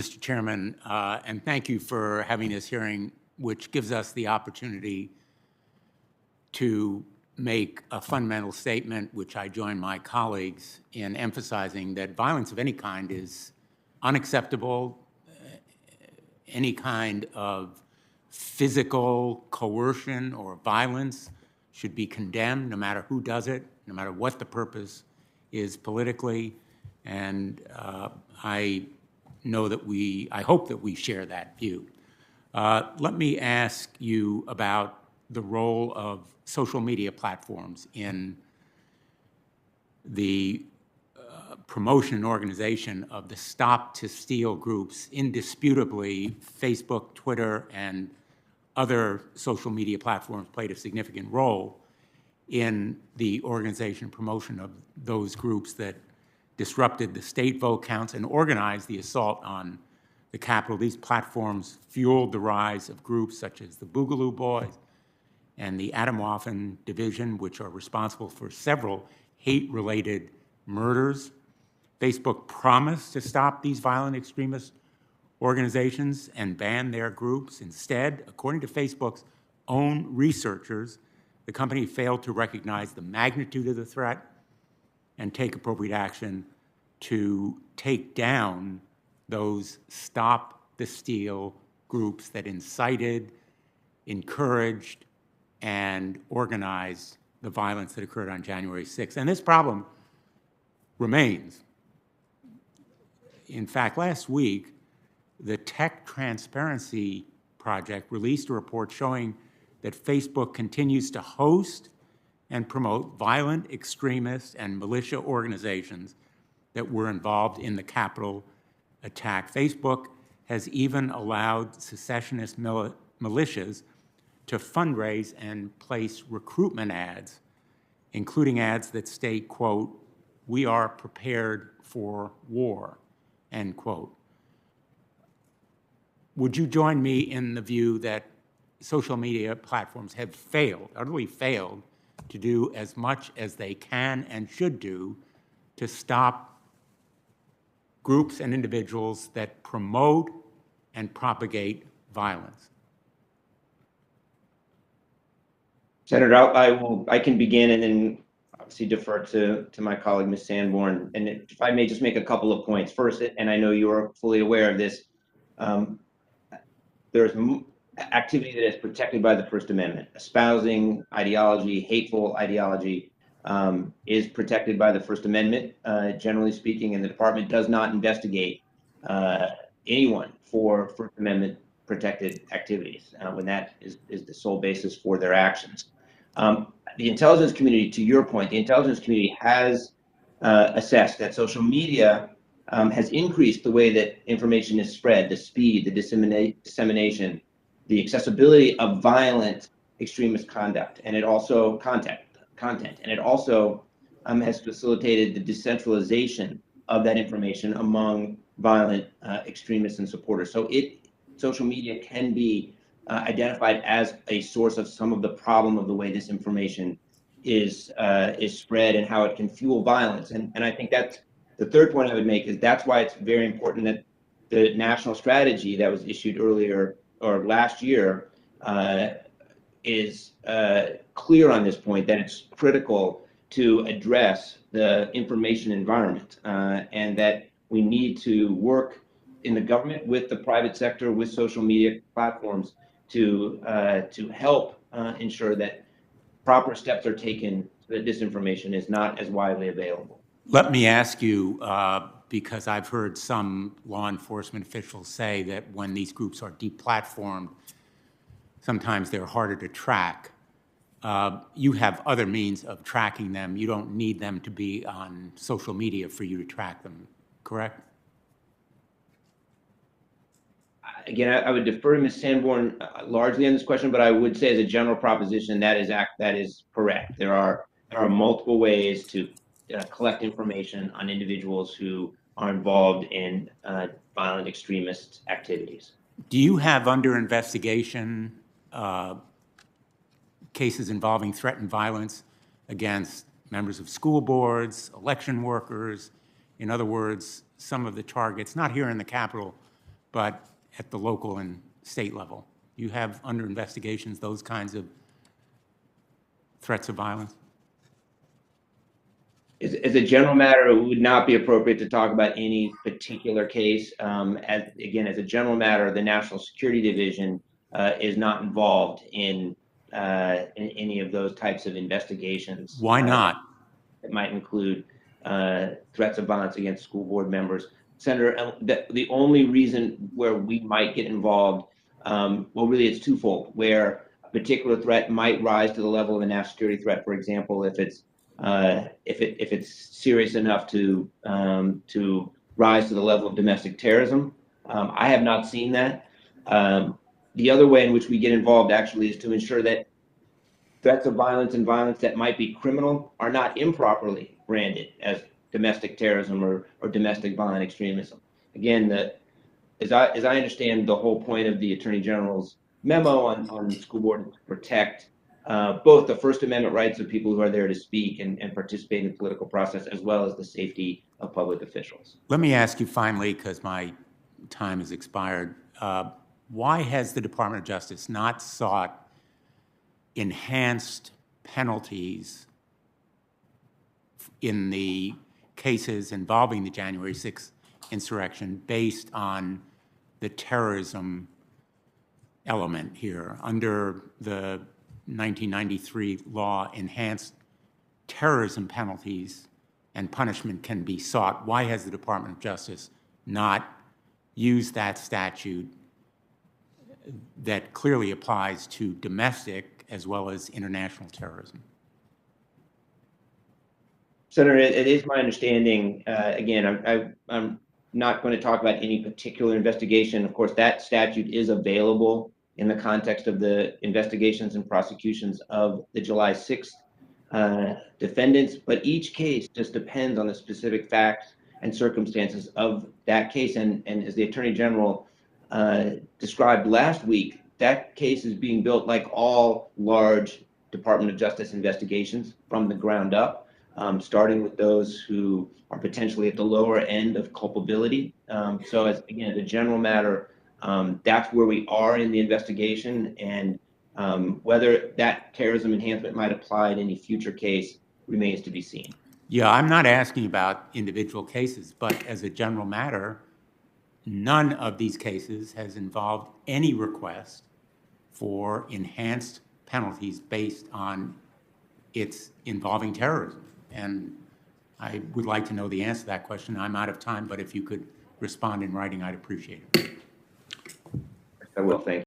Mr. Chairman, and thank you for having this hearing, which gives us the opportunity to make a fundamental statement, which I join my colleagues in emphasizing that violence of any kind is unacceptable. Any kind of physical coercion or violence should be condemned, no matter who does it, no matter what the purpose is politically. And I hope that we share that view. Let me ask you about the role of social media platforms in the promotion and organization of the Stop to Steal groups. Indisputably, Facebook, Twitter, and other social media platforms played a significant role in the organization and promotion of those groups that disrupted the state vote counts and organized the assault on the Capitol. These platforms fueled the rise of groups such as the Boogaloo Boys and the Atomwaffen Division, which are responsible for several hate-related murders. Facebook promised to stop these violent extremist organizations and ban their groups. Instead, according to Facebook's own researchers, the company failed to recognize the magnitude of the threat and take appropriate action to take down those Stop the Steal groups that incited, encouraged, and organized the violence that occurred on January 6th. And this problem remains. In fact, last week, the Tech Transparency Project released a report showing that Facebook continues to host and promote violent extremist and militia organizations that were involved in the Capitol attack. Facebook has even allowed secessionist militias to fundraise and place recruitment ads, including ads that state, quote, "We are prepared for war," end quote. Would you join me in the view that social media platforms have failed, utterly failed, to do as much as they can and should do to stop groups and individuals that promote and propagate violence? Senator, I can begin and then obviously defer to my colleague, Ms. Sanborn. And if I may just make a couple of points. First, and I know you are fully aware of this, there's activity that is protected by the First Amendment. Espousing ideology, hateful ideology, is protected by the First Amendment, generally speaking, and the department does not investigate anyone for First Amendment protected activities when that is the sole basis for their actions. The intelligence community, to your point, the intelligence community has assessed that social media has increased the way that information is spread, the speed, the dissemination, the accessibility of violent extremist conduct, and it also content, and it also has facilitated the decentralization of that information among violent extremists and supporters. So social media can be identified as a source of some of the problem of the way this information is spread and how it can fuel violence. And I think that's the third point I would make, is that's why it's very important that the national strategy that was issued earlier or last year is clear on this point, that it's critical to address the information environment and that we need to work in the government with the private sector, with social media platforms to help ensure that proper steps are taken so that disinformation is not as widely available. Let me ask you, because I've heard some law enforcement officials say that when these groups are deplatformed, sometimes they're harder to track. You have other means of tracking them. You don't need them to be on social media for you to track them, correct? Again, I would defer to Ms. Sanborn largely on this question, but I would say as a general proposition, that is correct. There are multiple ways to collect information on individuals who are involved in violent extremist activities. Do you have under investigation cases involving threatened violence against members of school boards, election workers, in other words, some of the targets, not here in the Capitol, but at the local and state level? You have under investigations those kinds of threats of violence? As a general matter, it would not be appropriate to talk about any particular case. As a general matter, the National Security Division is not involved in any of those types of investigations. Why not? It might include threats of violence against school board members. Senator, the only reason where we might get involved, well, really it's twofold, where a particular threat might rise to the level of a national security threat. For example, if it's serious enough to rise to the level of domestic terrorism. I have not seen that. The other way in which we get involved actually is to ensure that threats of violence and violence that might be criminal are not improperly branded as domestic terrorism or domestic violent extremism. Again, as I understand the whole point of the Attorney General's memo on the school board to protect both the First Amendment rights of people who are there to speak and participate in the political process, as well as the safety of public officials. Let me ask you finally, because my time has expired, why has the Department of Justice not sought enhanced penalties in the cases involving the January 6th insurrection based on the terrorism element here? Under the 1993 law, enhanced terrorism penalties and punishment can be sought. Why has the Department of Justice not used that statute that clearly applies to domestic as well as international terrorism? Senator, it is my understanding, again, I'm not going to talk about any particular investigation. Of course, that statute is available in the context of the investigations and prosecutions of the July 6th defendants, but each case just depends on the specific facts and circumstances of that case. And as the Attorney General described last week, that case is being built like all large Department of Justice investigations from the ground up, starting with those who are potentially at the lower end of culpability. So as a general matter, that's where we are in the investigation, and whether that terrorism enhancement might apply in any future case remains to be seen. Yeah, I'm not asking about individual cases, but as a general matter, none of these cases has involved any request for enhanced penalties based on its involving terrorism. And I would like to know the answer to that question. I'm out of time, but if you could respond in writing, I'd appreciate it. I will, thank you.